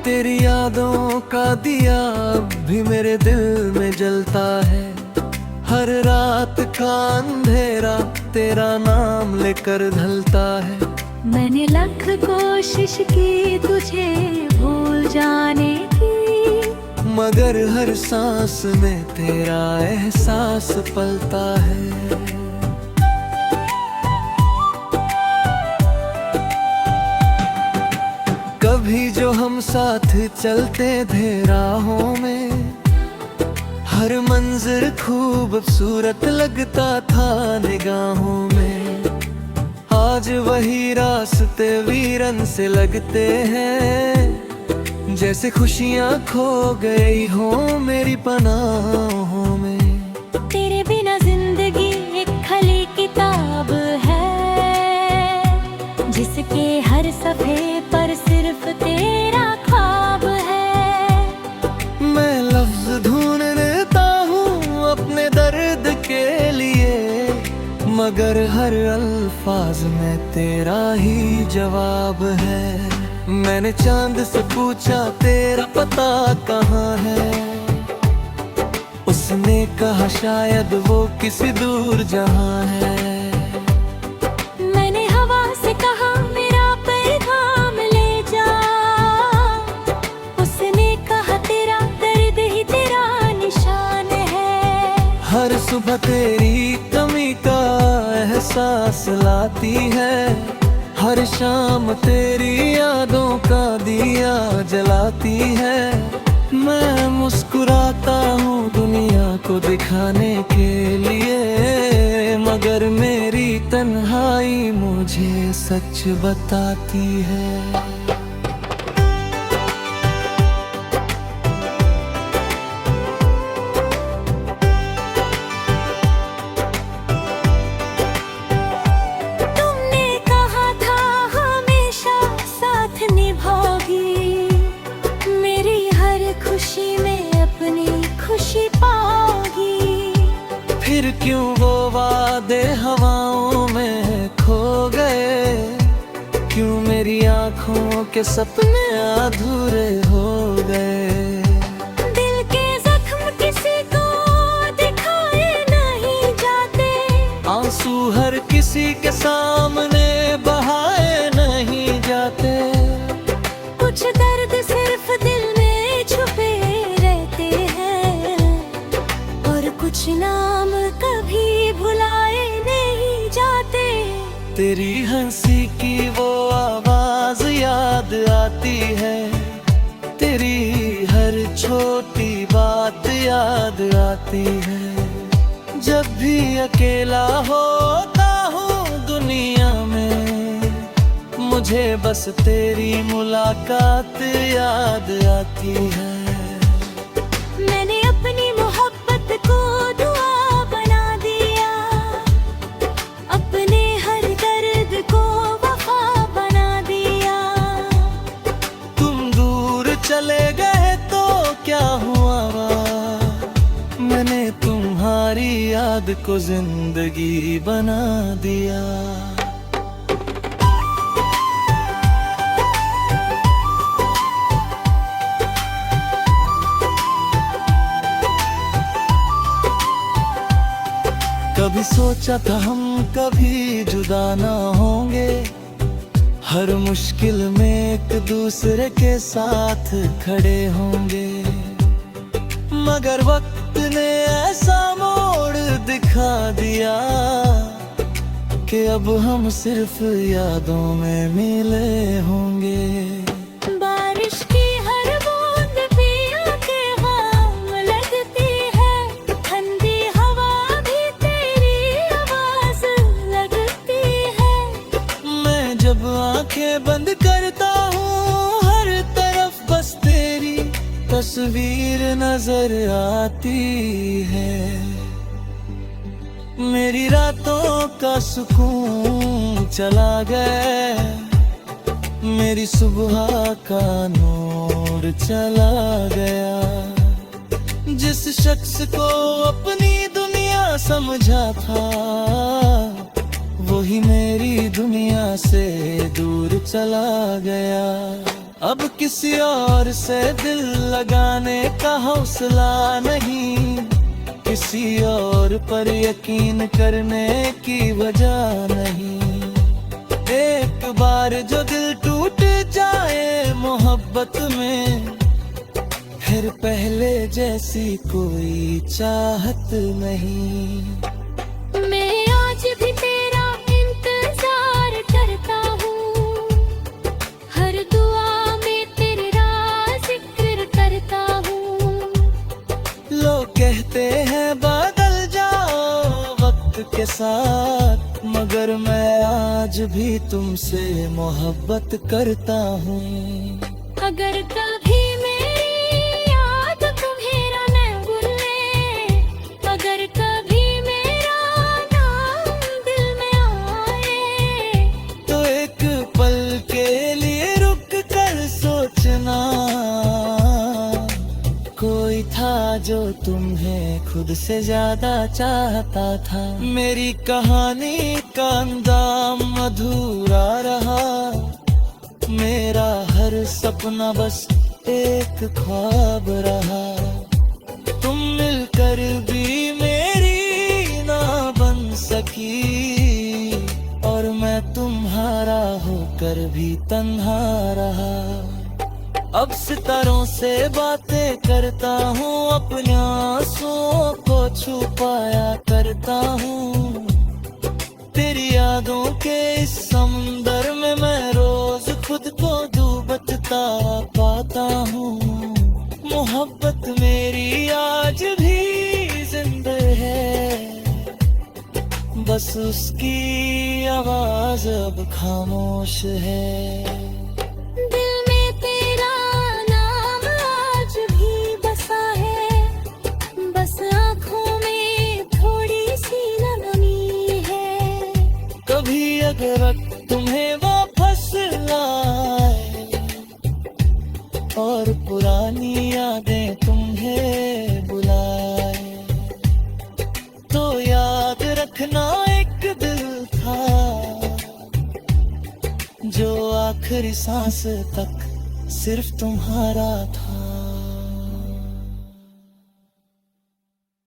तेरी यादों का दिया अब भी मेरे दिल में जलता है। हर रात का अंधेरा तेरा नाम लेकर ढलता है। मैंने लाख कोशिश की तुझे भूल जाने की, मगर हर सांस में तेरा एहसास पलता है। कभी जो हम साथ चलते थे राहों में, हर मंजर खूबसूरत लगता था निगाहों में। आज वही रास्ते वीरन से लगते हैं, जैसे खुशियाँ खो गई हो मेरी पनाहों में। तेरे बिना जिंदगी एक खाली किताब है, जिसके हर सफ़े पर सिर्फ तेरा ख्वाब है। मैं लफ्ज ढूंढता हूँ अपने दर्द के लिए, मगर हर अल्फाज में तेरा ही जवाब है। मैंने चांद से पूछा तेरा पता कहाँ है, उसने कहा शायद वो किसी दूर जहाँ है। मैंने हवा से कहा मेरा पैगाम ले जा, उसने कहा तेरा दर्द ही तेरा निशान है। हर सुबह तेरी कमी का एहसास लाती है, हर शाम तेरी यादों का दिया जलाती है। मैं मुस्कुराता हूँ दुनिया को दिखाने के लिए, मगर मेरी तन्हाई मुझे सच बताती है। फिर क्यों वो वादे हवाओं में खो गए, क्यों मेरी आँखों के सपने अधूरे हो गए। दिल के जख्म किसी को दिखाए नहीं जाते, आंसू हर किसी के सामने बहाए नहीं जाते। कुछ दर्द सिर्फ दिल में छुपे रहते हैं, और कुछ नाम कभी भुलाए नहीं जाते। तेरी हंसी की वो आवाज याद आती है, तेरी हर छोटी बात याद आती है। जब भी अकेला होता हूँ दुनिया में, मुझे बस तेरी मुलाकात याद आती है। मैंने अपनी मोहब्बत को दुआ बना दिया, अपने हर दर्द को वफा बना दिया। तुम दूर चले गए तो क्या हुआ, मैंने तुम्हारी याद को जिंदगी बना दिया। कभी सोचा था हम कभी जुदा ना होंगे, हर मुश्किल में एक दूसरे के साथ खड़े होंगे। मगर वक्त ने ऐसा मोड़ दिखा दिया कि अब हम सिर्फ यादों में मिले होंगे। बारिश की हर बूंद पिया के गाम लगती है, ठंडी हवा भी तेरी आवाज लगती है। मैं जब आंखें बंद करता हूँ हर तरफ बस तेरी तस्वीर नजर आती है। मेरी रातों का सुकून चला गया, मेरी सुबह का नूर चला गया। जिस शख्स को अपनी दुनिया समझा था, वही मेरी दुनिया से दूर चला गया। अब किसी और से दिल लगाने का हौसला नहीं, किसी और पर यकीन करने की वजह नहीं। एक बार जो दिल टूट जाए मोहब्बत में, फिर पहले जैसी कोई चाहत नहीं। मैं आज भी तेरा इंतजार करता हूँ, हर दुआ में तेरा जिक्र करता हूँ। लोग कहते हैं बदल जाओ वक्त के साथ, मगर मैं आज भी तुमसे मोहब्बत करता हूँ। अगर कभी मेरी याद तुम्हेरा न भूले, अगर कभी मेरा नाम दिल में आए, तो एक पल के लिए रुक कर सोचना, कोई था जो तुम्हें खुद से ज्यादा चाहता था। मेरी कहानी का अंजाम अधूरा रहा, मेरा हर सपना बस एक ख्वाब रहा। तुम मिलकर भी मेरी ना बन सकी, और मैं तुम्हारा होकर भी तन्हा रहा। अब सितारों से बातें करता हूँ, अपने आंसुओं को छुपाया करता हूँ। तेरी यादों के इस समुंदर में मैं रोज खुद को डूबता पाता हूँ। मोहब्बत मेरी आज भी जिंदा है, बस उसकी आवाज अब खामोश है। दिल में तेरा नाम आज भी बसा है, बस आँखों में थोड़ी सी नमी है। कभी अगर तुम्हें वापस लाए और पुरानी यादें तुम्हें बुलाए, तो याद रखना एक दिल था जो आखिरी सांस तक सिर्फ तुम्हारा था।